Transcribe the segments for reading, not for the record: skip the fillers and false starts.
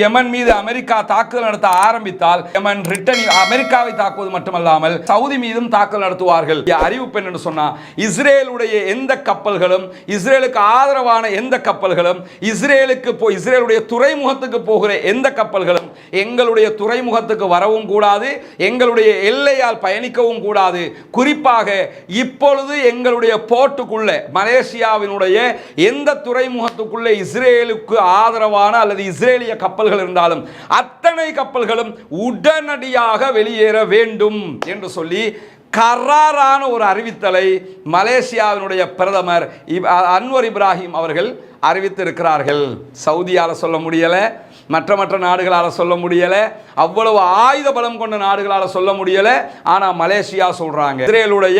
யமன் மீது அமெரிக்கா தாக்குதல் நடத்த ஆரம்பித்தால் யமன் ரிட்டன் அமெரிக்காவை தாக்குவது மட்டுமல்லாமல் சவுதி மீதும் தாக்குதல் நடத்துவார்கள். அறிவிப்பு என்னன்னு சொன்னா, இஸ்ரேலுடைய எந்த கப்பல்களும், இஸ்ரேலுக்கு ஆதரவான எந்த கப்பல்களும், இஸ்ரேலுடைய துறைமுகத்துக்கு போகிற எந்த கப்பல்களும் எங்களுடைய துறைமுகத்துக்கு வரவும் கூடாது, எங்களுடைய எல்லையால் பயணிக்கவும் கூடாது. குறிப்பாக இப்பொழுது எங்களுடைய போர்ட்டுக்குள்ள, மலேசியாவினுடைய எந்த துறைமுகத்துக்குள்ளே இஸ்ரேலுக்கு ஆதரவான அல்லது இஸ்ரேலிய கப்பல் இருந்தாலும் அத்தனை கப்பல்களும் உடனடியாக வெளியேற வேண்டும் என்று சொல்லி கராரான ஒரு அறிவித்தலை மலேசியாவினுடைய பிரதமர் அன்வர் இப்ராஹிம் அவர்கள் அறிவித்திருக்கிறார்கள். சவுதியால சொல்ல முடியல, மற்ற நாடுகளால் சொல்ல முடியல, அவ்வளவு ஆயுத பலம் கொண்ட நாடுகளால் சொல்ல முடியல. ஆனால் மலேசியா சொல்றாங்க. இஸ்ரேலுடைய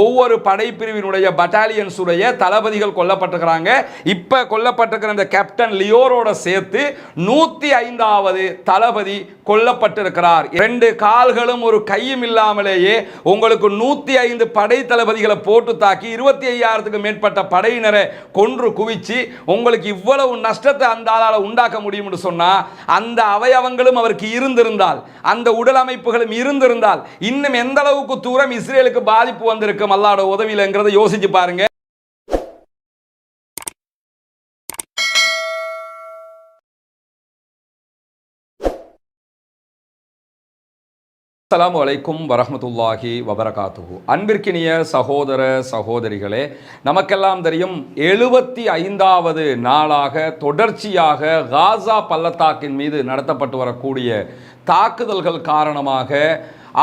ஒவ்வொரு படைப்பிரிவினுடைய பட்டாலியன்ஸ் உடைய தளபதிகள் கொல்லப்பட்டிருக்கிறாங்க. இப்ப கொல்லப்பட்டிருக்கிற இந்த கேப்டன் லியோரோட சேர்த்து 105வது தளபதி கொல்லப்பட்டிருக்கிறார். 2 கால்களும் ஒரு கையும் இல்லாமலேயே உங்களுக்கு 105 படை தளபதிகளை போட்டு தாக்கி 25,000க்கு மேற்பட்ட படையினரை கொன்று குவிச்சு உங்களுக்கு இவ்வளவு நஷ்டத்தை அந்த ஆளால உண்டாக்க முடியும் என்று சொன்னா, அந்த அவயவங்களும் அவருக்கு இருந்திருந்தால், அந்த உடல் அமைப்புகளும் இருந்திருந்தால், இன்னும் எந்த அளவுக்கு தூரம் இஸ்ரேலுக்கு பாதிப்பு வந்திருக்கும் அல்லாஹ்வோட உதவியிலங்கிறத யோசிச்சு பாருங்க. அஸ்ஸலாமு அலைக்கும் வரஹ்மத்துல்லாஹி வபரகாத்துஹு. அன்பிற்கினிய சகோதர சகோதரிகளே, நமக்கெல்லாம் தெரியும் 75வது நாளாக தொடர்ச்சியாக காசா பள்ளத்தாக்கின் மீது நடத்தப்பட்டு வரக்கூடிய தாக்குதல்கள் காரணமாக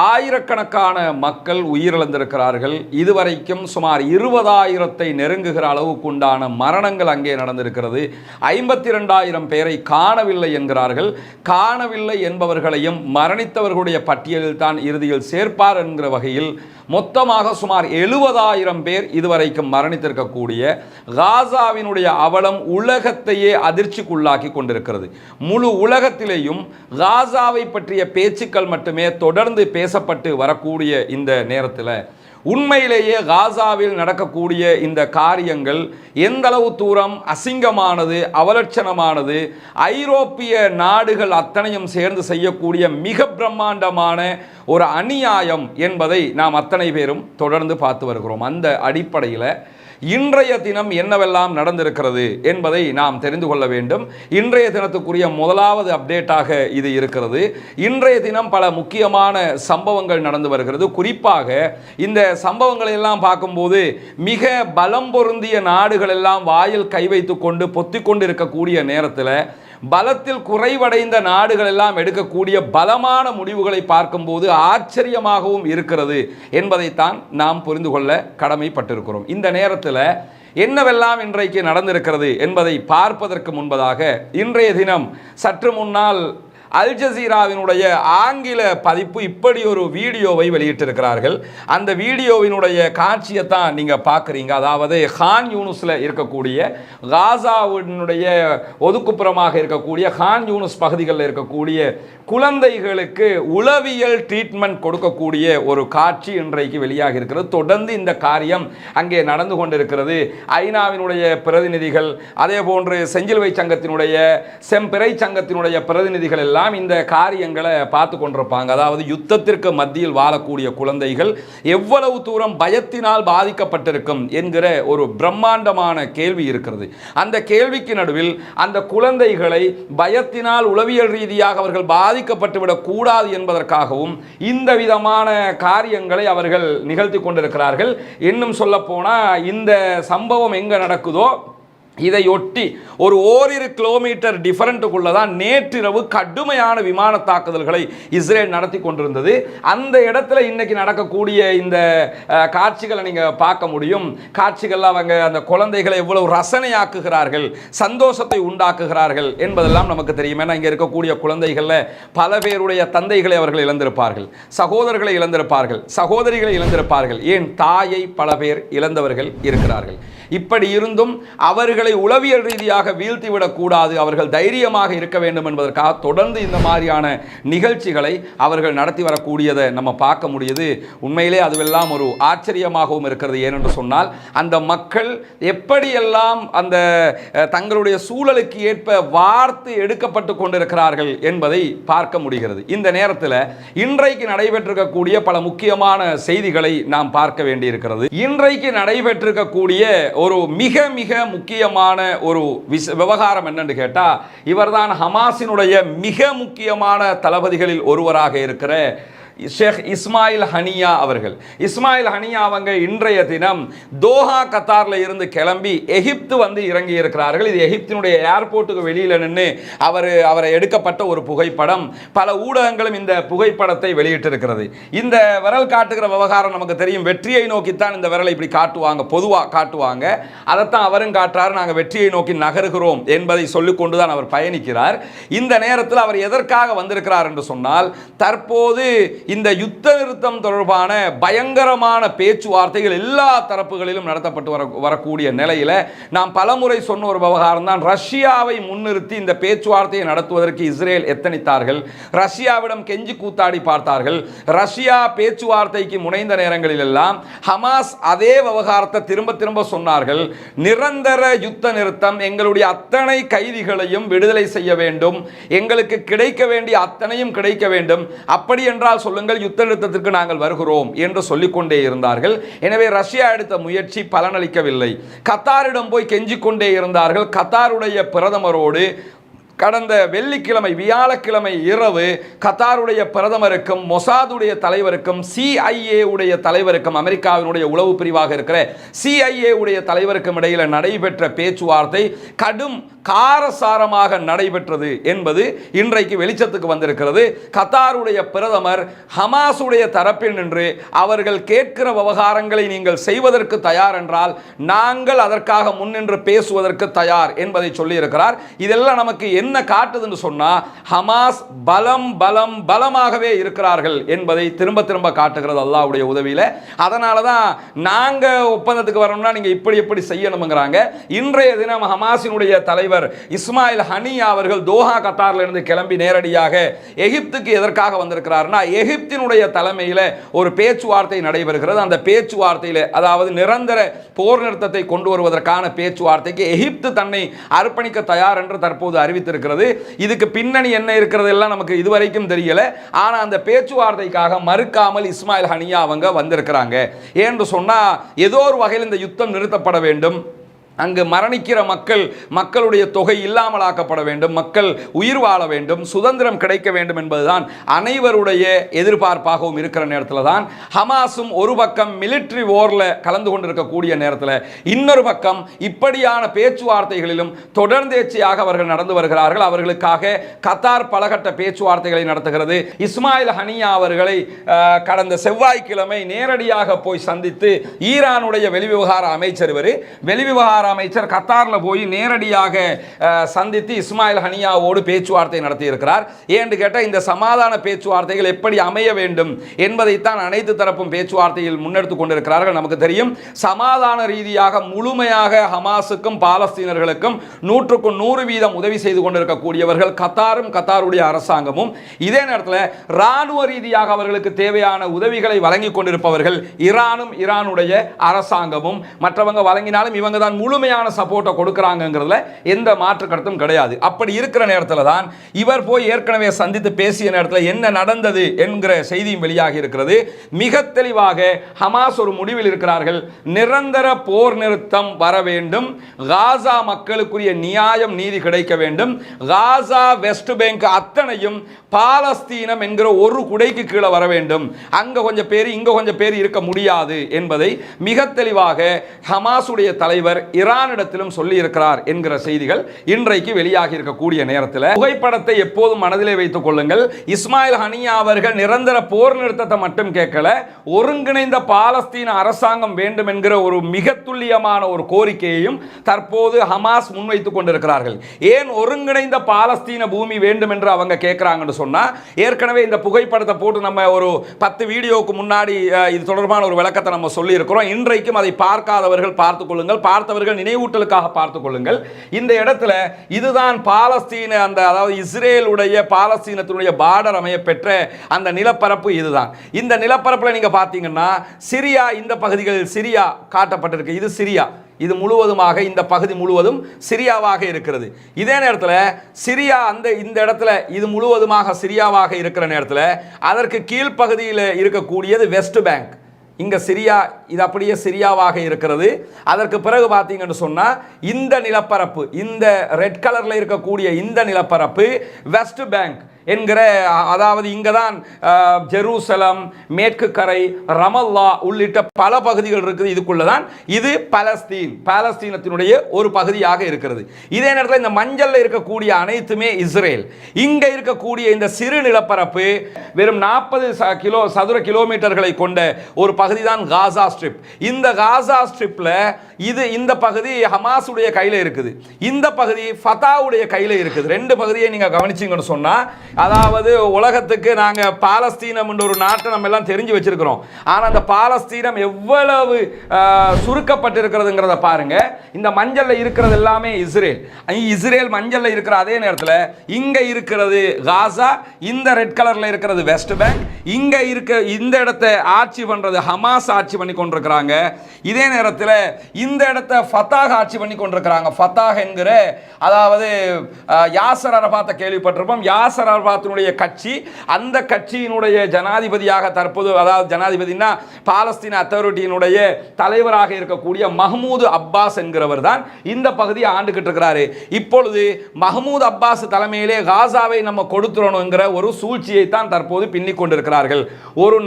ஆயிரக்கணக்கான மக்கள் உயிரிழந்திருக்கிறார்கள். இதுவரைக்கும் சுமார் 20,000 நெருங்குகிற அளவுக்கு உண்டான மரணங்கள் அங்கே நடந்திருக்கிறது. 52,000 பேரை காணவில்லை என்கிறார்கள். காணவில்லை என்பவர்களையும் மரணித்தவர்களுடைய பட்டியலில் தான் இறுதியில் சேர்ப்பார் என்கிற வகையில் மொத்தமாக சுமார் 70,000 பேர் இதுவரைக்கும் மரணித்திருக்கக்கூடிய காசாவினுடைய அவலம் உலகத்தையே அதிர்ச்சிக்குள்ளாக்கி கொண்டிருக்கிறது. முழு உலகத்திலேயும் காசாவை பற்றிய பேச்சுக்கள் மட்டுமே தொடர்ந்து பேசப்பட்டு வரக்கூடிய இந்த நேரத்தில் உண்மையிலேயே காசாவில் நடக்கக்கூடிய இந்த காரியங்கள் எந்த அளவு தூரம் அசிங்கமானது, அவலட்சணமானது, ஐரோப்பிய நாடுகள் அத்தனையும் சேர்ந்து செய்யக்கூடிய மிக பிரம்மாண்டமான ஒரு அநியாயம் என்பதை நாம் அத்தனை பேரும் தொடர்ந்து பார்த்து வருகிறோம். அந்த அடிப்படையில் இன்றைய தினம் என்னவெல்லாம் நடந்திருக்கிறது என்பதை நாம் தெரிந்து கொள்ள வேண்டும். இன்றைய தினத்துக்குரிய முதலாவது அப்டேட்டாக இது இருக்கிறது. இன்றைய தினம் பல முக்கியமான சம்பவங்கள் நடந்து வருகிறது. குறிப்பாக இந்த சம்பவங்களை எல்லாம் பார்க்கும்போது மிக பலம் பொருந்திய நாடுகள் எல்லாம் வாயில் கை வைத்து கொண்டு பொத்திக்கொண்டு இருக்கக்கூடிய நேரத்தில் பலத்தில் குறைவடைந்த நாடுகள் எல்லாம் எடுக்கக்கூடிய பலமான முடிவுகளை பார்க்கும்போது ஆச்சரியமாகவும் இருக்கிறது என்பதைத்தான் நாம் புரிந்து கொள்ள கடமைப்பட்டிருக்கிறோம். இந்த நேரத்தில் என்னவெல்லாம் இன்றைக்கு நடந்திருக்கிறது என்பதை பார்ப்பதற்கு முன்பதாக இன்றைய தினம் சற்று முன்னால் அல் ஜசீராவினுடைய ஆங்கில பதிப்பு இப்படி ஒரு வீடியோவை வெளியிட்டிருக்கிறார்கள். அந்த வீடியோவினுடைய காட்சியை தான் நீங்கள் பார்க்குறீங்க. அதாவது ஹான் யூனுஸில் இருக்கக்கூடிய காசாவினுடைய ஒதுக்குப்புறமாக இருக்கக்கூடிய ஹான் யூனுஸ் பகுதிகளில் இருக்கக்கூடிய குழந்தைகளுக்கு உளவியல் ட்ரீட்மெண்ட் கொடுக்கக்கூடிய ஒரு காட்சி இன்றைக்கு வெளியாக இருக்கிறது. தொடர்ந்து இந்த காரியம் அங்கே நடந்து கொண்டிருக்கிறது. ஐநாவினுடைய பிரதிநிதிகள், அதே போன்று செஞ்சிலுவை சங்கத்தினுடைய செம்பிறை சங்கத்தினுடைய பிரதிநிதிகள் எல்லாம் இந்த காரியங்களை பார்த்து கொண்டிருப்பாங்க. அதாவது யுத்தத்திற்கு மத்தியில் வாழக்கூடிய குழந்தைகள் எவ்வளவு தூரம் பயத்தினால் பாதிக்கப்பட்டிருக்கும் என்கிற ஒரு பிரம்மாண்டமான கேள்வி இருக்கிறது. அந்த கேள்விக்கு நடுவில் அந்த குழந்தைகளை பயத்தினால் உளவியல் ரீதியாக அவர்கள் பாதிக்கப்பட்டுவிடக் கூடாது என்பதற்காகவும் இந்த விதமான காரியங்களை அவர்கள் நிகழ்த்தி கொண்டிருக்கிறார்கள். இன்னும் சொல்ல போனால் இந்த சம்பவம் எங்க நடக்குதோ இதையொட்டி ஒரு ஓரிரு கிலோமீட்டர் டிஃபரண்ட்டுக்குள்ள தான் நேற்றிரவு கடுமையான விமான தாக்குதல்களை இஸ்ரேல் நடத்தி கொண்டிருந்தது. அந்த இடத்துல இன்னைக்கு நடக்கக்கூடிய இந்த காட்சிகளை நீங்கள் பார்க்க முடியும். காட்சிகள் அவங்க அந்த குழந்தைகளை எவ்வளவு ரசனையாக்குகிறார்கள், சந்தோஷத்தை உண்டாக்குகிறார்கள் என்பதெல்லாம் நமக்கு தெரியும். ஏன்னா இங்கே இருக்கக்கூடிய குழந்தைகளில் பல பேருடைய தந்தைகளை அவர்கள் இழந்திருப்பார்கள், சகோதரர்களை இழந்திருப்பார்கள், சகோதரிகளை இழந்திருப்பார்கள், ஏன் தாயை பல பேர் இழந்தவர்கள் இருக்கிறார்கள். இப்படி இருந்தும் அவர்களை அவர்களை உளவியல் ரீதியாக வீழ்த்திவிடக் கூடாது, அவர்கள் தைரியமாக இருக்க வேண்டும் என்பதற்காக தொடர்ந்து இந்த மாதிரியான நிகழ்ச்சிகளை அவர்கள் நடத்தி வரக்கூடியதை நம்ம பார்க்க முடியுது. உண்மையிலே அதுவெல்லாம் ஒரு ஆச்சரியமாகவும் இருக்கிறது. ஏனென்று சொன்னால் அந்த மக்கள் எப்படியெல்லாம் அந்த தங்களுடைய சூழலுக்கு ஏற்ப வார்த்து எடுக்கப்பட்டு கொண்டிருக்கிறார்கள் என்பதை பார்க்க முடிகிறது. இந்த நேரத்தில் இன்றைக்கு நடைபெற்றிருக்கக்கூடிய பல முக்கியமான செய்திகளை நாம் பார்க்க வேண்டியிருக்கிறது. இன்றைக்கு நடைபெற்றிருக்கக்கூடிய ஒரு மிக மிக முக்கியமான ஒரு விவகாரம் என்னன்னு கேட்டா, இவர்தான் ஹமாஸினுடைய மிக முக்கியமான தளபதிகளில் ஒருவராக இருக்கிற ஷேக் இஸ்மாயில் ஹனியா அவர்கள். இஸ்மாயில் ஹனியா அவங்க இன்றைய தினம் தோஹா கத்தாரில் இருந்து கிளம்பி எகிப்து வந்து இறங்கி இருக்கிறார்கள். இது எகிப்தினுடைய ஏர்போர்ட்டுக்கு வெளியில் நின்று அவரை எடுக்கப்பட்ட ஒரு புகைப்படம். பல ஊடகங்களும் இந்த புகைப்படத்தை வெளியிட்டிருக்கிறது. இந்த விரல் காட்டுகிற விவகாரம் நமக்கு தெரியும். வெற்றியை நோக்கித்தான் இந்த விரலை இப்படி காட்டுவாங்க, பொதுவாக காட்டுவாங்க. அதைத்தான் அவரும் காட்டுறாரு, நாங்கள் வெற்றியை நோக்கி நகருகிறோம் என்பதை சொல்லிக்கொண்டு தான் அவர் பயணிக்கிறார். இந்த நேரத்தில் அவர் எதற்காக வந்திருக்கிறார் என்று சொன்னால், தற்போது இந்த யுத்த நிறுத்தம் தொடர்பான பயங்கரமான பேச்சுவார்த்தைகள் எல்லா தரப்புகளிலும் நடத்தப்பட்டு வரக்கூடிய நிலையில் நாம் பலமுறை சொன்ன ஒரு விவகாரம் தான், ரஷ்யாவை முன்னிறுத்தி இந்த பேச்சுவார்த்தையை நடத்துவதற்கு இஸ்ரேல் எத்தனித்தார்கள். ரஷ்யாவிடம் கெஞ்சி கூத்தாடி பார்த்தார்கள். ரஷ்யா பேச்சுவார்த்தைக்கு முனைந்த நேரங்களில் எல்லாம் ஹமாஸ் அதே விவகாரத்தை திரும்ப திரும்ப சொன்னார்கள். நிரந்தர யுத்த நிறுத்தம், எங்களுடைய அத்தனை கைதிகளையும் விடுதலை செய்ய வேண்டும், எங்களுக்கு கிடைக்க வேண்டிய அத்தனையும் கிடைக்க வேண்டும், அப்படி என்றால் சொல்லுங்கள், யுத்த நிறுத்தத்திற்கு நாங்கள் வருகிறோம் என்று சொல்லிக்கொண்டே இருந்தார்கள். எனவே ரஷ்யா எடுத்த முயற்சி பலனளிக்கவில்லை. கத்தாரிடம் போய் கெஞ்சிக் கொண்டே இருந்தார்கள். கத்தாருடைய பிரதமரோடு கடந்த வெள்ளிக்கிழமை வியாழக்கிழமை இரவு கத்தாருடைய பிரதமருக்கும் மொசாதுடைய தலைவருக்கும் CIA உடைய தலைவருக்கும், அமெரிக்காவினுடைய உளவு பிரிவாக இருக்கிற CIA உடைய தலைவருக்கும் இடையில் நடைபெற்ற பேச்சுவார்த்தை கடும் காரசாரமாக நடைபெற்றது என்பது இன்றைக்கு வெளிச்சத்துக்கு வந்திருக்கிறது. கத்தாருடைய பிரதமர் ஹமாஸுடைய தரப்பில் நின்று அவர்கள் கேட்கிற விவகாரங்களை நீங்கள் செய்வதற்கு தயார் என்றால் நாங்கள் அதற்காக முன்னின்று பேசுவதற்கு தயார் என்பதை சொல்லியிருக்கிறார். இதெல்லாம் நமக்கு என்ன காட்டுதுன்னு சொன்னா, ஹமாஸ் பலமாகவே இருக்கிறார்கள் என்பதை திரும்ப திரும்ப காட்டுகிறது அல்லாஹ்வுடைய உதவியில. அதனால தான் நாங்க ஒப்பந்தத்துக்கு வரணும்னா நீங்க இப்படி எப்படி செய்யணும்ங்கறாங்க. இன்றைய தினம் ஹமாஸினுடைய தலைவர் இஸ்மாயில் ஹனியா அவர்கள் தோஹா கத்தாரில் இருந்து கிளம்பி நேரடியாக எகிப்துக்கு எதற்காக வந்திருக்கிறார்னா, எகிப்தினுடைய தலைமையில் ஒரு பேச்சுவார்த்தை நடைபெறுகிறது. அந்த பேச்சுவார்த்தையில், அதாவது நிரந்தர போர் நிறுத்தத்தை கொண்டு வருவதற்கான பேச்சுவார்த்தைக்கு எகிப்து தன்னை அர்ப்பணிக்க தயார் என்று தற்போது அறிவித்திருக்கிறது. இதுக்கு பின்னணி என்ன இருக்கிறது எல்லாம் நமக்கு இதுவரைக்கும் தெரியல. ஆனால் அந்த பேச்சுவார்த்தைக்காக மறுக்காமல் இஸ்மாயில் ஹனியா அவங்க வந்திருக்கிறாங்க. ஏன்னு சொன்னா, ஏதோ ஒரு வகையில் இந்த யுத்தம் நிறுத்தப்பட வேண்டும், அங்கு மரணிக்கிற மக்களுடைய தொகை இல்லாமலாக்கப்பட வேண்டும், மக்கள் உயிர் வாழ வேண்டும், சுதந்திரம் கிடைக்க வேண்டும் என்பதுதான் அனைவருடைய எதிர்பார்ப்பாகவும் இருக்கிற நேரத்தில் தான் ஹமாஸும் ஒரு பக்கம் மிலிட்டரி வார்ல கலந்து கொண்டிருக்கக்கூடிய நேரத்தில் இன்னொரு பக்கம் இப்படியான பேச்சுவார்த்தைகளிலும் தொடர்ந்தேர்ச்சியாக அவர்கள் நடந்து வருகிறார்கள். அவர்களுக்காக கத்தார் பலகட்ட பேச்சுவார்த்தைகளை நடத்துகிறது. இஸ்மாயில் ஹனியா அவர்களை கடந்த செவ்வாய்க்கிழமை நேரடியாக போய் சந்தித்து ஈரானுடைய வெளிவிவகார அமைச்சர், வெளிவிவகார அமைச்சர் கத்தாரில் போய் நேரடியாக சந்தித்து இஸ்மாயில் ஹனியாவோடு பேச்சுவார்த்தை நடத்தி இருக்கிறார். ஏன்னு கேட்டால் இந்த சமாதான பேச்சுவார்த்தைகள் எப்படி அமைய வேண்டும் என்பதைத்தான் அனைத்து தரப்பும் பேச்சுவார்த்தையில் முன்னெடுத்துக் கொண்டிருக்கிறார்கள். நமக்கு தெரியும், சமாதான ரீதியாக முழுமையாக ஹமாஸுக்கும் பாலஸ்தீனர்களுக்கும் 100% உதவி செய்து கொண்டிருக்கக்கூடியவர்கள் கத்தாரும் கத்தாருடைய அரசாங்கமும். இதே நேரத்தில் இராணுவ ரீதியாக அவர்களுக்கு தேவையான உதவிகளை வழங்கி கொண்டிருப்பவர்கள் ஈரானும் ஈரானுடைய அரசாங்கமும். மற்றவங்க வழங்கினாலும் இவங்க தான் முழுமையான சப்போர்ட்டை கொடுக்கறாங்கங்கிறதுல எந்த மாற்று கருத்தும் கிடையாது. அப்படி இருக்கிற நேரத்தில் தான் இவர் போய் ஏற்கனவே சந்தித்து பேசிய நேரத்தில் என்ன நடந்தது என்கிற செய்தியும் வெளியாகி இருக்கிறது. மிக தெளிவாக ஹமாஸ் ஒரு முடிவில் இருக்கிறார்கள். நிரந்தர போர் நிறுத்தம் வர வேண்டும், காசா மக்களுக்குரிய நியாயம் நீதி கிடைக்க வேண்டும், காசா வெஸ்ட் பேங்க் அத்தனையும் பாலஸ்தீனம் என்கிற ஒரு குடைக்கு கீழே வர வேண்டும், அங்க கொஞ்சம் பேர் இங்க கொஞ்சம் பேர் இருக்க முடியாது என்பதை மிக தெளிவாக ஹமாஸுடைய தலைவர் ஈரானிடத்திலும் சொல்லி இருக்கிறார் என்கிற செய்திகள் இன்றைக்கு வெளியாகி இருக்கக்கூடிய நேரத்தில் புகைப்படத்தை எப்போதும் மனதிலே வைத்துக் கொள்ளுங்கள். இஸ்மாயில் ஹனியா அவர்கள் நிரந்தர போர் நிறுத்தத்தை மட்டும் கேட்கல, ஒருங்கிணைந்த பாலஸ்தீன அரசாங்கம் வேண்டும் என்கிற ஒரு மிக துல்லியமான ஒரு கோரிக்கையையும் தற்போது ஹமாஸ் முன்வைத்துக் கொண்டிருக்கிறார்கள். ஏன் ஒருங்கிணைந்த பாலஸ்தீன பூமி வேண்டும் என்று அவங்க கேட்கிறாங்கன்னு சொன்னா, ஏற்கனவே இந்த புகைப்படத்தை போட்டு நம்ம ஒரு 10 வீடியோக்கு முன்னாடி இது தொடர்பான ஒரு விளக்கத்தை நம்ம சொல்லி இருக்கிறோம். இன்றைக்கும் அதை பார்க்காதவர்கள் பார்த்துக் கொள்ளுங்கள், பார்த்தவர்கள் நண்பர்கள் நினைவூட்டலுக்காக பார்த்துக் கொள்ளுங்கள். இந்த இடத்துல இதுதான் பாலஸ்தீன அந்த அதாவது இஸ்ரேலுடைய பாலஸ்தீனத்தினுடைய பார்டர் அமைய பெற்ற அந்த நிலப்பரப்பு இதுதான். இந்த நிலப்பரப்புல நீங்க பாத்தீங்கன்னா சிரியா, இந்த பகுதிகளில் சிரியா காட்டப்பட்டிருக்கு. இது சிரியா, இது முழுவதுமாக இந்த பகுதி முழுவதும் சிரியாவாக இருக்கிறது. இதே நேரத்தில் சிரியா இந்த இடத்துல இது முழுவதுமாக சிரியாவாக இருக்கிற நேரத்தில் அதற்கு கீழ்ப்பகுதியில் இருக்கக்கூடியது வெஸ்ட் பேங்க். இங்கே சிரியா, இது அப்படியே சிரியாவாக இருக்கிறது. அதற்கு பிறகு பார்த்தீங்கன்னு சொன்னால் இந்த நிலப்பரப்பு, இந்த ரெட் கலரில் இருக்கக்கூடிய இந்த நிலப்பரப்பு வெஸ்ட் பேங்க் என்கிற, அதாவது இங்கே தான் ஜெருசலம், மேற்கு கரை, ரமல்லா உள்ளிட்ட பல பகுதிகள் இருக்குது. இதுக்குள்ள தான் இது பாலஸ்தீனத்தினுடைய ஒரு பகுதியாக இருக்கிறது. இதே நேரத்தில் இந்த மஞ்சள்ல இருக்கக்கூடிய அனைத்துமே இஸ்ரேல். இங்கே இருக்கக்கூடிய இந்த சிறு நிலப்பரப்பு வெறும் 40 சதுர கிலோமீட்டர்களை கொண்ட ஒரு பகுதி தான் காசா ஸ்ட்ரிப். இந்த காசா ஸ்ட்ரிப்ல இந்த பகுதி ஹமாஸுடைய கையில் இருக்குது, இந்த பகுதி ஃபத்தாவுடைய கையில் இருக்குது. ரெண்டு பகுதியை நீங்க கவனிச்சீங்கன்னு சொன்னா, அதாவது உலகத்துக்கு நாங்க பாலஸ்தீனம் என்ற ஒரு நாட்டை நம்ம எல்லாம் தெரிஞ்சு வச்சிருக்கிறோம். ஆனா அந்த பாலஸ்தீனம் எவ்வளவு சுருக்கப்பட்டிருக்கிறதுங்கிறத பாருங்க. இந்த மஞ்சள்ல இருக்கிறது எல்லாமே இஸ்ரேல் மஞ்சள்ல இருக்கிற அதே நேரத்தில் இங்க இருக்கிறது காசா, இந்த ரெட் கலர்ல இருக்கிறது வெஸ்ட் பேங்க், இங்க இந்த இடத்தை ஆட்சி பண்றது ஹமாஸ் ஆட்சி பண்ணி கொண்டிருக்கிறாங்க. இதே நேரத்தில் இந்த இடத்தை ஃபத்தாஹ் ஆட்சி பண்ணி கொண்டிருக்கிறாங்க. ஃபத்தாஹ் என்கிற, அதாவது யாசர் அரபாத்தை கேள்விப்பட்டிருப்போம். யாசர் அரபாத்தினுடைய கட்சி, அந்த கட்சியினுடைய ஜனாதிபதியாக தற்போது, அதாவது ஜனாதிபதினா பாலஸ்தீன அத்தாரிட்டியினுடைய தலைவராக இருக்கக்கூடிய மஹ்மூது அப்பாஸ் என்கிறவர் தான் இந்த பகுதியை ஆண்டுகிட்டு இருக்கிறாரு. இப்பொழுது மஹ்மூது அப்பாஸ் தலைமையிலே காசாவை நம்ம கொடுத்துறோம்ங்கிற ஒரு சூழ்ச்சியை தான் தற்போது பின்னிக் கொண்டிருக்கிறார்கள். ஒரு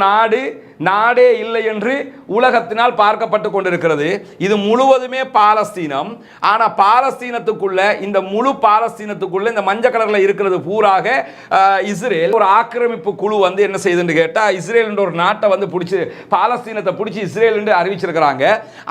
நாடே இல்லை என்று உலகத்தினால் பார்க்கப்பட்டு கொண்டிருக்கிறது. இது முழுவதுமே பாலஸ்தீனம். ஆனா பாலஸ்தீனத்துக்குள்ள, இந்த முழு பாலஸ்தீனத்துக்குள்ள இந்த மஞ்சள் கலர்ல இருக்கிறது பூராக இஸ்ரேல். ஒரு ஆக்கிரமிப்பு குழு வந்து என்ன செய்யுதுன்னு கேட்டா, இஸ்ரேல் என்ற ஒரு நாட்டை வந்து பிடிச்சி, பாலஸ்தீனத்தை பிடிச்சி இஸ்ரேல் என்று அறிவிச்சிருக்கிறாங்க.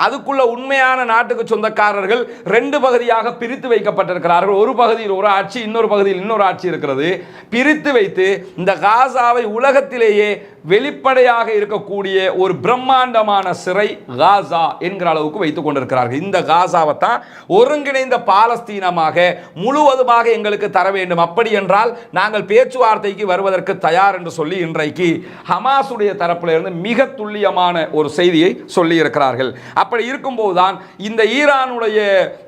அதுக்குள்ள உண்மையான நாட்டுக்கு சொந்தக்காரர்கள் ரெண்டு பகுதியாக பிரித்து வைக்கப்பட்டிருக்கிறார்கள். ஒரு பகுதியில் ஒரு ஆட்சி, இன்னொரு பகுதியில் இன்னொரு ஆட்சி இருக்கிறது. பிரித்து வைத்து இந்த காசாவை உலகத்திலேயே வெளிப்படையாக இருக்கக்கூடிய ஒரு பிரம்மாண்டமான சிறை காசா என்கிற அளவுக்கு வைத்துக் கொண்டிருக்கிறார்கள். இந்த காசாவை தான் ஒருங்கிணைந்த பாலஸ்தீனமாக முழுவதுமாக எங்களுக்கு தர வேண்டும், அப்படி என்றால் நாங்கள் பேச்சுவார்த்தைக்கு வருவதற்கு தயார் என்று சொல்லி இன்றைக்கு ஹமாஸுடைய தரப்பில் இருந்து மிக துல்லியமான ஒரு செய்தியை சொல்லி இருக்கிறார்கள். அப்படி இருக்கும்போது தான் இந்த ஈரானுடைய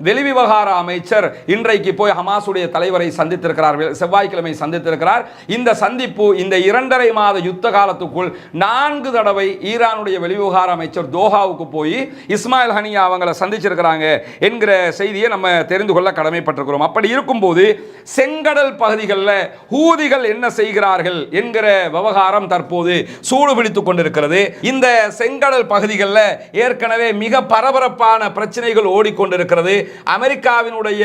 வெளிவிவகார அமைச்சர் இன்றைக்கு போய் ஹமாஸுடைய தலைவரை சந்தித்திருக்கிறார். செவ்வாய்க்கிழமை சந்தித்திருக்கிறார். இந்த சந்திப்பு இந்த 2.5 மாத யுத்த காலத்துக்குள் 4 தடவை ஈரானுடைய வெளிவிவகார அமைச்சர் தோஹாவுக்கு போய் இஸ்மாயில் ஹனியா அவங்களை சந்திச்சிருக்கிறாங்க என்கிற செய்தியை நம்ம தெரிந்து கொள்ள கடமைப்பட்டிருக்கிறோம். அப்படி இருக்கும்போது செங்கடல் பகுதிகளில் ஹூதிகள் என்ன செய்கிறார்கள் என்கிற விவகாரம் தற்போது சூடு பிடித்துக் கொண்டிருக்கிறது. இந்த செங்கடல் பகுதிகளில் ஏற்கனவே மிக பரபரப்பான பிரச்சனைகள் ஓடிக்கொண்டிருக்கிறது. அமெரிக்காவினுடைய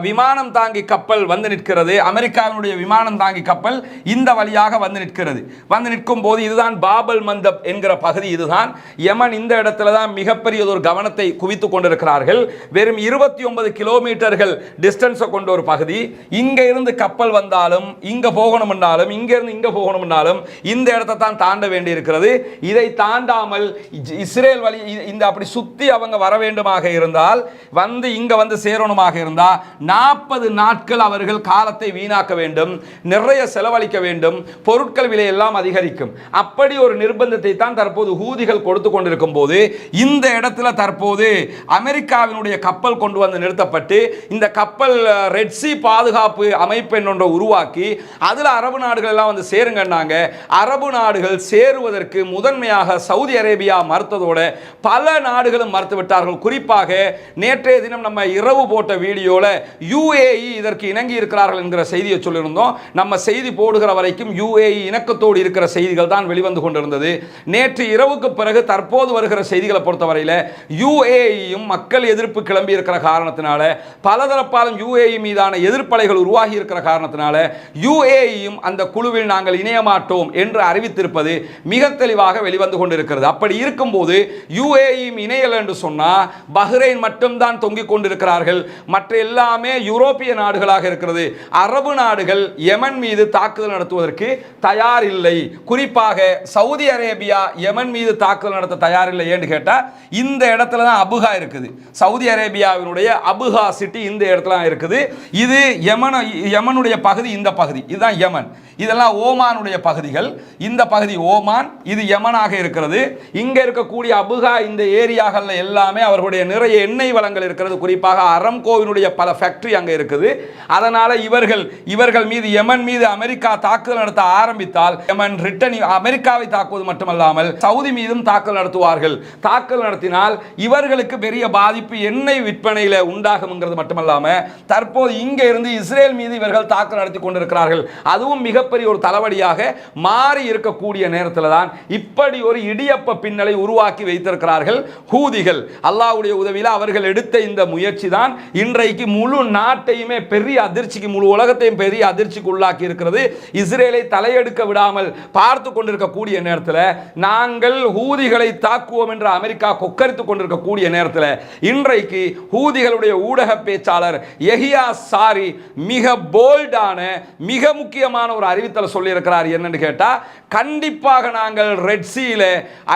விமானம் தாங்கி கப்பல் வந்து நிற்கிறது. அமெரிக்காவினுடைய விமானம் தாங்கி கப்பல் இந்த வழியாக வந்து நிற்கிறது. வந்து நிற்கும் போது இதுதான் பாபல் மந்தப் என்கிற பகுதி. இதுதான் யமன். இந்த இடத்துல தான் மிகப்பெரிய ஒரு கவனத்தை குவித்துக் கொண்டிருக்கிறார்கள். வெறும் 29 கிலோமீட்டர்கள் டிஸ்டன்ஸ் கொண்ட ஒரு பகுதி. இங்க இருந்து கப்பல் வந்தாலும், இங்க போகணும்னாலும், இங்க இருந்து இங்க போகணும்னாலும் இந்த இடத்தை தான் தாண்ட வேண்டி இருக்கிறது. இதை தாண்டாமல் இஸ்ரேல் வழி இந்த அப்படி சுத்தி அவங்க வர வேண்டுமாக இருந்தால், வந்து இங்க வந்து சேரணுமாக இருந்தால் 40 நாட்கள் அவர்கள் காலத்தை வீணாக்க வேண்டும், நிறைய செலவழிக்க வேண்டும், பொருட்கள் விலை எல்லாம் அதிகரிக்கும். அப்படி ஒரு நிர்பந்தத்தை தான் தற்போது ஹூதிகள் கொடுத்து கொண்டிருக்கும் போது இந்த இடத்துல தற்போது அமெரிக்காவினுடைய கப்பல் கொண்டு வந்து நிறுத்தப்பட்டு, இந்த கப்பல் ரெட் சி பாதுகாப்பு அமைப்பு ஒன்றை உருவாக்கி அதுல அரபு நாடுகள் எல்லாம் வந்து சேருங்கன்னாங்க. அரபு நாடுகள் சேருவதற்கு முதன்மையாக சவுதி அரேபியா மறுத்ததோட பல நாடுகளும் மறுத்து விட்டார்கள். குறிப்பாக நேற்றைய தினம் நம்ம இரவு போட்ட வீடியோல UAE இதற்கு இணங்கி இருக்கிறார்கள் என்கிற செய்தியை சொல்லியிருந்தோம். நம்ம செய்தி போடுகிற வரைக்கும் UAE இணக்கத்தோடு இருக்கிற செய்திகள் தான் வெளிவந்து கொண்டிருந்தது. நேற்று இரவுக்கு பிறகு தற்போது வருகிற செய்திகளை பொறுத்தவரையில் UAEயும் மக்கள் எதிர்ப்பு கிளம்பி இருக்கிற காரணத்தினால, பலதரப்பாலும் UAE மீதான எதிர்ப்பலைகள் உருவாகி இருக்கிற காரணத்தினால UAEயும் அந்த குழுவில் நாங்கள் இணைய மாட்டோம் என்று அறிவித்திருப்பது மிக தெளிவாக வெளிவந்து கொண்டிருக்கிறது. அப்படி இருக்கும்போது UAEயும் இணையல் என்று சொன்னால் பஹ்ரைன் மட்டும்தான் தொங்கிக் கொண்டிருக்கிறார்கள். மற்ற எல்லாமே யூரோப்பிய நாடுகளாக இருக்கிறது. அரபு நாடுகள் யமன் மீது தாக்குதல் நடத்துவதற்கு தயார் இல்லை. குறிப்பாக சவுதி அரேபியா அரேபியா யமன் மீது தாக்குதல் நடத்த தயாரில்லை ஏன்னு கேட்டால் இந்த இடத்துல தான் அபுஹா இருக்குது. சவுதி அரேபியாவினுடைய அபுஹா சிட்டி இந்த இடத்துல தான் இருக்குது. இது யமனுடைய பகுதி, இந்த பகுதி இதுதான் யமன். இதெல்லாம் ஓமானுடைய பகுதிகள். இந்த பகுதி ஓமான், இது யமனாக இருக்கிறது. இங்கே இருக்கக்கூடிய அபுஹா இந்த ஏரியாக்களில் எல்லாமே அவர்களுடைய நிறைய எண்ணெய் வளங்கள் இருக்கிறது. குறிப்பாக அரம்கோவினுடைய பல ஃபேக்டரி அங்கே இருக்குது. அதனால் இவர்கள் மீது யமன் மீது அமெரிக்கா தாக்குதல் நடத்த ஆரம்பித்தால் யமன் ரிட்டன் அமெரிக்காவை தாக்குவது மட்டுமல்லாமல் சவுதி மீதும் தாக்குதல் நடத்துவார்கள். தாக்குதல் நடத்தினால் இவர்களுக்கு பெரிய பாதிப்பு எண்ணெய் விற்பனையில் உண்டாகும்ங்கிறது மட்டுமல்லாமல் தற்போது இங்கே இருந்து இஸ்ரேல் மீது இவர்கள் தாக்குதல் நடத்தி கொண்டிருக்கிறார்கள். அதுவும் மிகப்பெரிய ஒரு தலைவடியாக மாறி இருக்கக்கூடிய நேரத்தில் தான் இப்படி ஒரு இடியப்ப பின்னலை உருவாக்கி வைத்திருக்கிறார்கள் ஹூதிகள். அல்லாஹ்வுடைய உதவியில் அவர்கள் எடுத்த இந்த முயற்சி தான் இன்றைக்கு முழு நாட்டையுமே பெரிய அதிர்ச்சிக்கு, முழு உலகத்தையும் பெரிய அதிர்ச்சிக்கு உள்ளாக்கி இருக்கிறது. இஸ்ரேலை தலையெடுக்க விடாமல் பார்த்து கொண்டிருக்கக்கூடிய நேரத்தில் நாங்கள் ஹூதிகளை தாக்குவோம் என்று அமெரிக்கா கொக்கரித்துக் கொண்டிருக்கக்கூடிய நேரத்தில் இன்றைக்கு ஹூதிகளுடைய ஊடக பேச்சாளர் யஹியா சாரி மிக போல்டான மிக முக்கியமான ஒரு அறிவித்தல் சொல்லியிருக்கிறார். என்னன்னு கேட்டா, கண்டிப்பாக நாங்கள் ரெட் சீல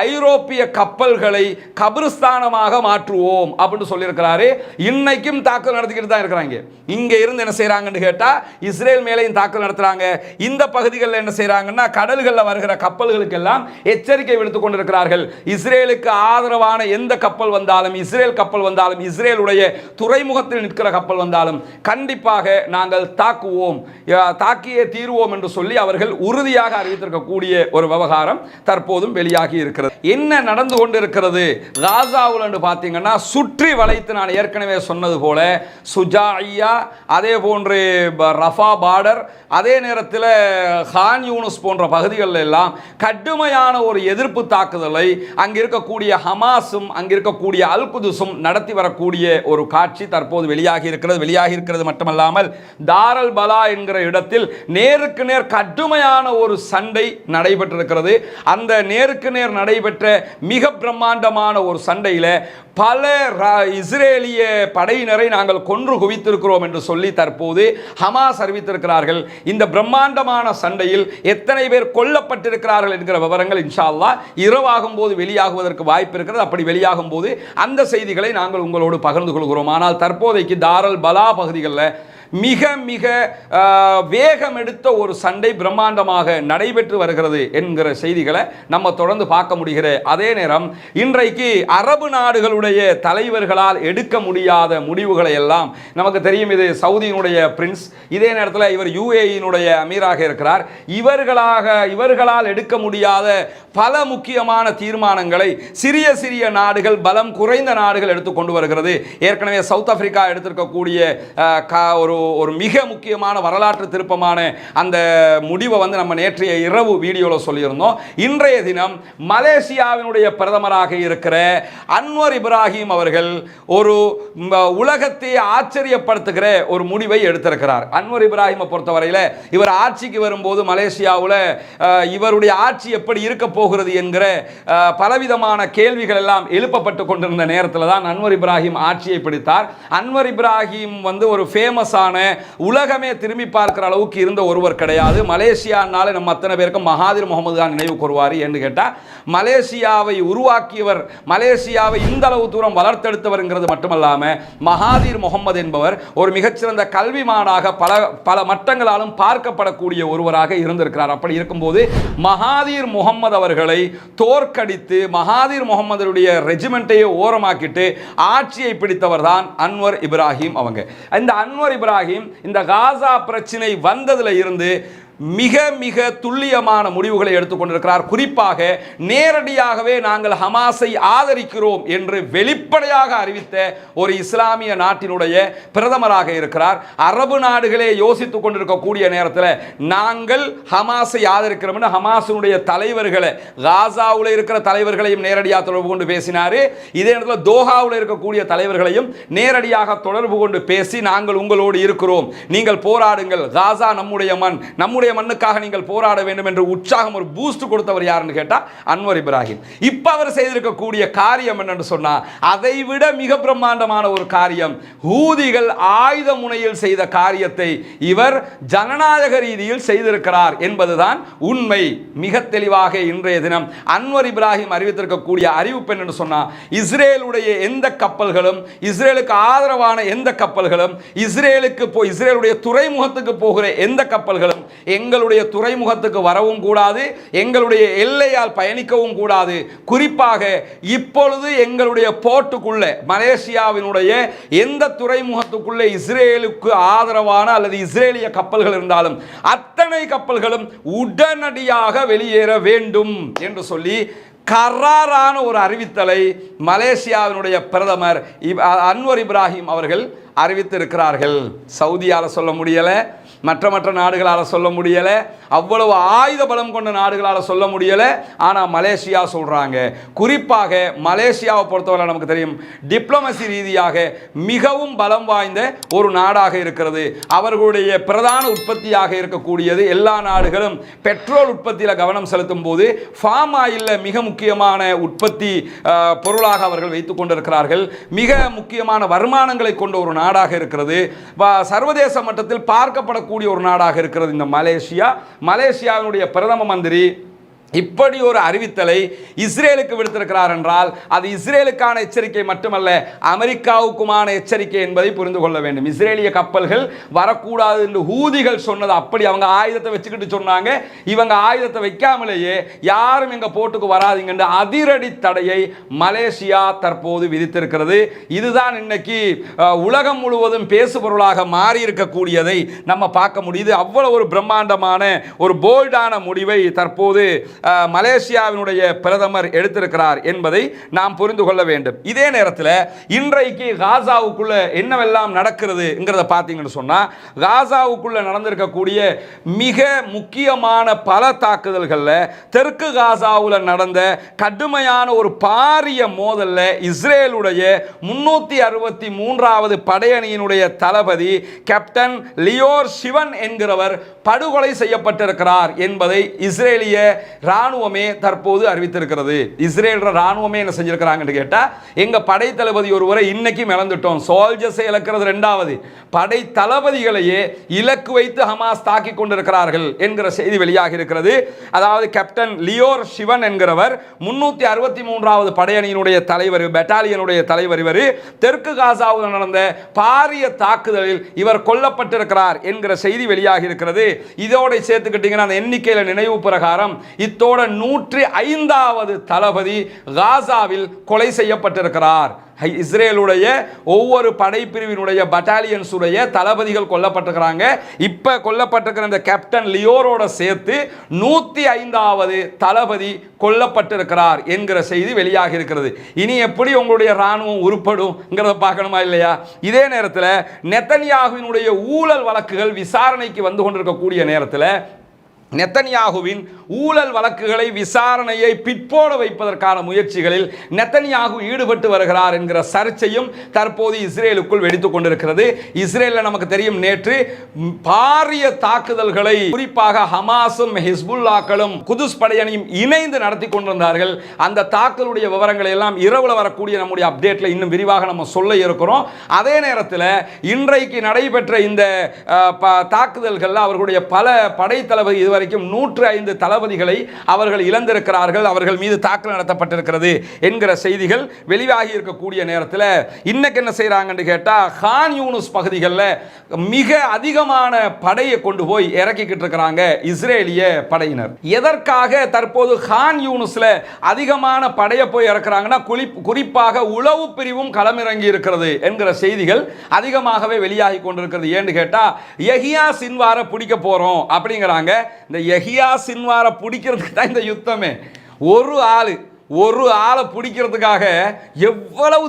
ஐரோப்பிய கப்பல்களை கபிரிஸ்தானமாக மாற்றுவோம் அப்படின்னு சொல்லியிருக்கிறாரு. இன்னைக்கும் தாக்குதல் நடத்திக்கிட்டு தான் இருக்கிறாங்க. இங்க இருந்து என்ன செய்யறாங்கன்னு கேட்டா இஸ்ரேல் மேலையும் தாக்குதல் நடத்துறாங்க. இந்த பகுதிகளில் என்ன செய்யறாங்கன்னா கடல்களில் வருகிற கப்பல்களுக்கு எல்லாம் எச்சரிக்கை விடுத்துக் கொண்டிருக்கிறார்கள். இஸ்ரேலுக்கு ஆதரவான எந்த கப்பல் வந்தாலும், இஸ்ரேல் கப்பல் வந்தாலும், இஸ்ரேலுடைய துறைமுகத்தில் நிற்கிற கப்பல் வந்தாலும் கண்டிப்பாக நாங்கள் தாக்குவோம், தாக்கியே தீர்வோம் என்று சொல்லி அவர்கள் உறுதியாக அறிவித்திருக்கக்கூடிய ஒரு விவகாரம் தற்போதும் வெளியாகி இருக்கிறது. என்ன நடந்து கொண்டிருக்கிறது காசாவில் என்று பார்த்தீங்கன்னா, சுற்றி வளைத்து நான் ஏற்கனவே சொன்னது போல சுஜாஇயா, அதே போன்று ரஃபா பார்டர், அதே நேரத்தில் கான் யூனிஸ் போன்ற பகுதிகளில் எல்லாம் கடுமையான ஒரு எதிர்ப்பு தாக்குதலை அங்கே இருக்கக்கூடிய ஹமாஸும் அங்கே இருக்கக்கூடிய அல் குதுஸும் நடத்தி வரக்கூடிய ஒரு காட்சி தற்போது வெளியாகி இருக்கிறது மட்டுமல்லாமல் தாரல் பலா என்கிற இடத்தில் நேருக்கு நேர் கடுமையான ஒரு சண்டை நடைபெற்றிருக்கிறது. அந்த நேருக்கு நேர் நடைபெற்ற மிக பிரம்மாண்டமான ஒரு சண்டையில் பல இஸ்ரேலிய படையினரை நாங்கள் கொன்று குவித்திருக்கிறோம் என்று சொல்லி தற்போது ஹமாஸ் அறிவித்திருக்கிறார்கள். இந்த பிரம்மாண்டமான சண்டையில் எத்தனை பேர் கொல்லப்பட்டிருக்கிறார்கள் என்கிற விவரங்கள் இன்ஷா அல்லாஹ் இரவாகும் போது வெளியாகுவதற்கு வாய்ப்பு இருக்கிறது. அப்படி வெளியாகும் போது அந்த செய்திகளை நாங்கள் உங்களோடு பகிர்ந்து கொள்கிறோம். ஆனால் தற்போதைக்கு தாரல் பலா பகுதிகளில் மிக மிக வேகம் எடுத்த ஒரு சண்டை பிரம்மாண்டமாக நடைபெற்று வருகிறது என்கிற செய்திகளை நம்ம தொடர்ந்து பார்க்க முடிகிற அதே நேரம் இன்றைக்கு அரபு நாடுகளுடைய தலைவர்களால் எடுக்க முடியாத முடிவுகளை எல்லாம் நமக்கு தெரியும். இது சவுதியினுடைய பிரின்ஸ், இதே நேரத்தில் இவர் யுஏஇனுடைய அமீராக இருக்கிறார். இவர்களால் எடுக்க முடியாத பல முக்கியமான தீர்மானங்களை சிறிய சிறிய நாடுகள், பலம் குறைந்த நாடுகள் எடுத்துக்கொண்டு வருகிறது. ஏற்கனவே சவுத் ஆப்பிரிக்கா எடுத்திருக்கக்கூடிய ஒரு மிக முக்கியமான வரலாற்று திருப்பமான அந்த முடிவை நம்ம நேற்றைய இரவு வீடியோவில் சொல்லியிருந்தோம். இன்றைய தினம் மலேசியாவினுடைய பிரதமராக இருக்கிற அன்வர் இப்ராஹிம் அவர்கள் ஒரு உலகத்தை ஆச்சரியப்படுத்துகிற ஒரு முடிவை எடுத்திருக்கிறார். அன்வர் இப்ராஹிமை பொறுத்தவரையில் இவர் ஆட்சிக்கு வரும்போது மலேசியாவில் இவருடைய ஆட்சி எப்படி இருக்க போகிறது என்கிற பலவிதமான கேள்விகள் எல்லாம் எழுப்பப்பட்டு கொண்டிருந்த நேரத்தில் தான் அன்வர் இப்ராஹிம் ஆட்சியை பிடித்தார். அன்வர் இப்ராஹிம் ஒரு ஃபேமஸான உலகமே திரும்பி பார்க்கிற அளவுக்கு இருந்த ஒருவர் கிடையாது. மலேசியானால நம்ம அத்தனை பேருக்கும் மகாதிர் முகமது தான் நினைவு கூறுவார். என்று கேட்டால் மலேசியாவை உருவாக்கியவர், மலேசியாவை இந்த அளவு தூரம் வளர்த்தெடுத்தவர்ங்கிறது மட்டுமல்லாமல் மகாதிர் முகமது என்பவர் ஒரு மிகச்சிறந்த கல்விமானாக பல மட்டங்களாலும் பார்க்கப்படக்கூடிய ஒருவராக இருந்திருக்கிறார். அப்படி இருக்கும்போது மகாதிர் முகமது அவர்களை தோற்கடித்து மகாதிர் முகமதுடைய ரெஜிமெண்ட்டையே ஓரமாக்கிட்டு ஆட்சியை பிடித்தவர் தான் அன்வர் இப்ராஹிம் அவங்க. இந்த அன்வர் இப்ராஹிம் இந்த காசா பிரச்சனை வந்ததில் இருந்து மிக மிக துல்லியமான முடிவுகளை எடுத்துக்கொண்டிருக்கிறார். குறிப்பாக நேரடியாகவே நாங்கள் ஹமாஸை ஆதரிக்கிறோம் என்று வெளிப்படையாக அறிவித்த ஒரு இஸ்லாமிய நாட்டினுடைய பிரதமராக இருக்கிறார். அரபு நாடுகளே யோசித்துக் கொண்டிருக்கக்கூடிய நேரத்தில் நாங்கள் ஹமாஸை ஆதரிக்கிறோம். ஹமாஸினுடைய தலைவர்களை, காசாவில் இருக்கிற தலைவர்களையும் நேரடியாக தொடர்பு கொண்டு பேசினார். இதே நேரத்தில் தோஹாவில் இருக்கக்கூடிய தலைவர்களையும் நேரடியாக தொடர்பு கொண்டு பேசி நாங்கள் உங்களோடு இருக்கிறோம், நீங்கள் போராடுங்கள், காசா நம்முடைய மண், நம்முடைய என்னுடைய மண்ணுக்காக நீங்கள் போராட வேண்டும் என்று உற்சாகம் ஒரு பூஸ்ட் கொடுத்தவர் யாருன்னு கேட்டா அன்வர் இப்ராஹிம். இப்ப அவர் செய்திருக்கக்கூடிய காரியம் என்னன்னு சொன்னா அதை விட மிக பிரம்மாண்டமான ஒரு காரியம். ஹூதிகள் ஆயுத முனையில் செய்த காரியத்தை இவர் ஜனநாயக ரீதியில் செய்திருக்கிறார் என்பதுதான் உண்மை. மிக தெளிவாக இன்றைய தினம் அன்வர் இப்ராஹிம் அறிவித்திருக்கக்கூடிய அறிவிப்பு என்னன்னு சொன்னா இஸ்ரேலுடைய எந்த கப்பல்களும், இஸ்ரேலுக்கு ஆதரவான எந்த கப்பல்களும், இஸ்ரேலுடைய துறைமுகத்துக்கு போகிற எந்த கப்பல்களும் எங்களுடைய துறைமுகத்துக்கு வரவும் கூடாது, எங்களுடைய எல்லையால் பயணிக்கவும் கூடாது. குறிப்பாக இப்பொழுது எங்களுடைய போர்ட்டுக்குள்ள மலேசியாவினுடைய எந்த துறைமுகத்துக்குள்ளே இஸ்ரேலுக்கு ஆதரவான அல்லது இஸ்ரேலிய கப்பல்கள் இருந்தாலும் அத்தனை கப்பல்களும் உடனடியாக வெளியேற வேண்டும் என்று சொல்லி கராரான ஒரு அறிவித்தலை மலேசியாவினுடைய பிரதமர் அன்வர் இப்ராஹிம் அவர்கள் அறிவித்திருக்கிறார்கள். சவுதியால் சொல்ல முடியலை, மற்ற நாடுகளால் சொல்ல முடியலை, அவ்வளவு ஆயுத பலம் கொண்ட நாடுகளால் சொல்ல முடியலை. ஆனால் மலேசியா சொல்கிறாங்க. குறிப்பாக மலேசியாவை பொறுத்தவரை நமக்கு தெரியும் டிப்ளமசி ரீதியாக மிகவும் பலம் வாய்ந்த ஒரு நாடாக இருக்கிறது. அவர்களுடைய பிரதான உற்பத்தியாக இருக்கக்கூடியது எல்லா நாடுகளும் பெட்ரோல் உற்பத்தியில் கவனம் செலுத்தும் போது ஃபார்ம் ஆயிலில் மிக முக்கியமான உற்பத்தி பொருளாக அவர்கள் வைத்துக் கொண்டிருக்கிறார்கள். மிக முக்கியமான வருமானங்களை கொண்ட ஒரு நாடாக இருக்கிறது. சர்வதேச மட்டத்தில் பார்க்கப்படக்கூடிய ஒரு நாடாக இருக்கிறது இந்த மலேசியாவினுடைய பிரதம மந்திரி இப்படி ஒரு அறிவித்தலை இஸ்ரேலுக்கு விடுத்திருக்கிறார் என்றால் அது இஸ்ரேலுக்கான எச்சரிக்கை மட்டுமல்ல, அமெரிக்காவுக்குமான எச்சரிக்கை என்பதை புரிந்து கொள்ள வேண்டும். இஸ்ரேலிய கப்பல்கள் வரக்கூடாது என்று ஹூதிகள் சொன்னது அப்படி அவங்க ஆயுதத்தை வச்சுக்கிட்டு சொன்னாங்க. இவங்க ஆயுதத்தை வைக்காமலேயே யாரும் எங்க போட்டுக்கு வராதிங்க என்று அதிரடி தடையை மலேசியா தற்போது விதித்திருக்கிறது. இதுதான் இன்னைக்கு உலகம் முழுவதும் பேசுபொருளாக மாறி இருக்கக்கூடியதை நம்ம பார்க்க முடியுது. அவ்வளவு ஒரு பிரம்மாண்டமான ஒரு போல்டான முடிவை தற்போது மலேசியாவினுடைய பிரதமர் எடுத்திருக்கிறார் என்பதை நாம் புரிந்து கொள்ள வேண்டும். இதே நேரத்தில் இன்றைக்கு காசாவுக்குள்ள என்னவெல்லாம் நடக்கிறதுங்கிறத பார்த்தீங்கன்னு சொன்னா காசாவுக்குள்ள நடந்திருக்கக்கூடிய மிக முக்கியமான பல தாக்குதல்களில் தெற்கு காசாவில் நடந்த கடுமையான ஒரு பாரிய மோதல்ல இஸ்ரேலுடைய 363வது படையணியினுடைய தளபதி கேப்டன் லியோர் ஷிவன் என்கிறவர் படுகொலை செய்யப்பட்டிருக்கிறார் என்பதை இஸ்ரேலிய ராணுவமே தற்போது அறிவித்திருக்கிறது. இஸ்ரேல் ராணுவமே என்ன செஞ்சிருக்கிறாங்கன்னு கேட்டா எங்க படை தளபதி ஒருவரை இன்னைக்கும் இழந்துட்டோம். சோல்ஜர்ஸை இழக்கிறது இரண்டாவது, படை தளபதிகளையே இலக்கு வைத்து ஹமாஸ் தாக்கி கொண்டிருக்கிறார்கள் என்கிற செய்தி வெளியாக இருக்கிறது. அதாவது கேப்டன் லியோர் ஷிவன் என்கிறவர் 363வது படையணியினுடைய தலைவர், பெட்டாலியனுடைய தலைவர். இவர் தெற்கு காசாவில் நடந்த பாரிய தாக்குதலில் இவர் கொல்லப்பட்டிருக்கிறார் என்கிற செய்தி வெளியாக இருக்கிறது. இதோட சேர்த்துக்கிட்டீங்கன்னா அந்த எண்ணிக்கையில் நினைவு பிரகாரம் இத்தோட 105வது தளபதி காசாவில் கொலை செய்யப்பட்டிருக்கிறார். இஸ்ரேலுடைய ஒவ்வொரு படைப்பிரிவினுடைய பட்டாலியன்ஸ் உடைய தளபதிகள் கொல்லப்பட்டிருக்கிறாங்க. இப்ப கொல்லப்பட்டிருக்கிற இந்த கேப்டன் லியோரோட சேர்த்து 105வது தளபதி கொல்லப்பட்டிருக்கிறார் என்கிற செய்தி வெளியாக இருக்கிறது. இனி எப்படி உங்களுடைய ராணுவம் உருப்படும்ங்கிறத பார்க்கணுமா இல்லையா? இதே நேரத்தில் நெத்தன்யாகுவினுடைய ஊழல் வழக்குகள் விசாரணைக்கு வந்து கொண்டிருக்கக்கூடிய நேரத்தில் நெத்தன்யாகுவின் ஊழல் வழக்குகளை விசாரணையை பிற்போட வைப்பதற்கான முயற்சிகளில் நெத்தன்யாகு ஈடுபட்டு வருகிறார் என்கிற சர்ச்சையும் தற்போது இஸ்ரேலுக்குள் வெடித்துக் கொண்டிருக்கிறது. இஸ்ரேலில் நமக்கு தெரியும் நேற்று பாரிய தாக்குதல்களை குறிப்பாக ஹமாஸும் ஹிஸ்புல்லாக்களும் குதுஸ் படையணியும் இணைந்து நடத்தி கொண்டிருந்தார்கள். அந்த தாக்குதலுடைய விவரங்களை எல்லாம் இரவுல வரக்கூடிய நம்முடைய அப்டேட்ல இன்னும் விரிவாக நம்ம சொல்ல இருக்கிறோம். அதே நேரத்தில் இன்றைக்கு நடைபெற்ற இந்த தாக்குதல்கள் அவர்களுடைய பல படை தளபதி இதுவரைக்கும் 105 தளபதிகளை அவர்கள் இழந்திருக்கிறார்கள், அவர்கள் மீது தாக்குதல் நடத்தப்பட்டிருக்கிறது என்கிற செய்திகள் வெளியாகி இருக்கக்கூடிய நேரத்தில் இன்னைக்கு என்ன செய்யறாங்கன்னு கேட்டா கான் யூனுஸ் பகுதிகளில் மிக அதிகமான படையை கொண்டு போய் இறக்கிக்கிட்டு இருக்கிறாங்க இஸ்ரேலிய படையினர். எதற்காக தற்போது கான் யூனுஸ்ல அதிகமான படையை போய் இறக்குறாங்கன்னா குறிப்பாக உளவு பிரிவும் களமிறங்கி இருக்கிறது என்கிற செய்திகள் அதிகமாகவே வெளியாகி கொண்டிருக்கிறது. ஏன்னு கேட்டா யஹியா சின்வாரை பிடிக்க போறோம் அப்படிங்கிறாங்க. இந்த யஹியா சின்வாரை பிடிக்கிறதுக்கு தான் இந்த யுத்தமே. ஒரு ஆளை பிடிக்கிறதுக்காக எவ்வளவு